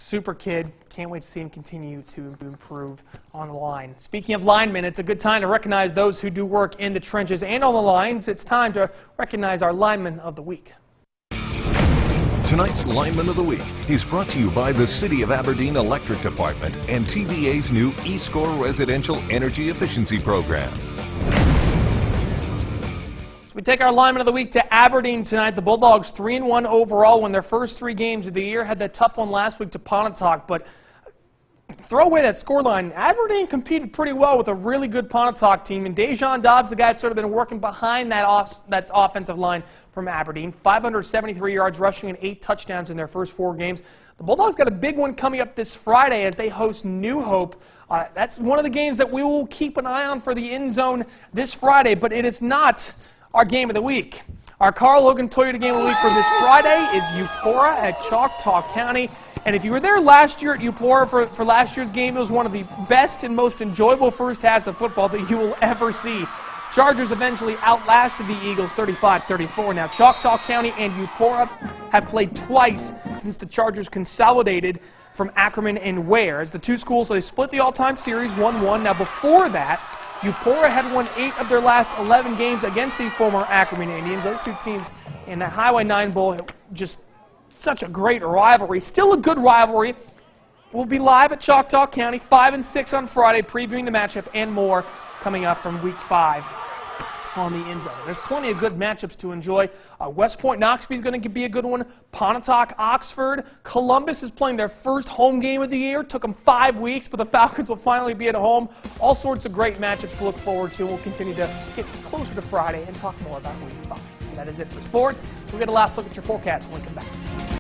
Super kid. Can't wait to see him continue to improve on the line. Speaking of linemen, it's a good time to recognize those who do work in the trenches and on the lines. It's time to recognize our Lineman of the Week. Tonight's Lineman of the Week is brought to you by the City of Aberdeen Electric Department and TVA's new eScore Residential Energy Efficiency Program. We take our Lineman of the Week to Aberdeen tonight. The Bulldogs 3-1 overall, won their first 3 games of the year. Had that tough one last week to Pontotoc, but throw away that scoreline. Aberdeen competed pretty well with a really good Pontotoc team, and Dejan Dobbs, the guy that's sort of been working behind that offensive line from Aberdeen. 573 yards rushing and 8 touchdowns in their first 4 games. The Bulldogs got a big one coming up this Friday as they host New Hope. That's one of the games that we will keep an eye on for the end zone this Friday, but it is not our game of the week. Our Carl Hogan Toyota game of the week for this Friday is Eupora at Choctaw County. And if you were there last year at Eupora for last year's game, it was one of the best and most enjoyable first halves of football that you will ever see. Chargers eventually outlasted the Eagles 35-34. Now Choctaw County and Eupora have played twice since the Chargers consolidated from Ackerman and Ware. As the two schools, so they split the all-time series 1-1. Now before that, Eupora had won 8 of their last 11 games against the former Ackerman Indians. Those two teams in that Highway 9 Bowl, just such a great rivalry. Still a good rivalry. We'll be live at Choctaw County, 5 and 6 on Friday, previewing the matchup and more coming up from Week 5 on the end zone. There's plenty of good matchups to enjoy. West Point Noxubee is going to be a good one. Pontotoc, Oxford. Columbus is playing their first home game of the year. Took them 5 weeks, but the Falcons will finally be at home. All sorts of great matchups to look forward to. We'll continue to get closer to Friday and talk more about Week 5. That is it for sports. We'll get a last look at your forecast when we come back.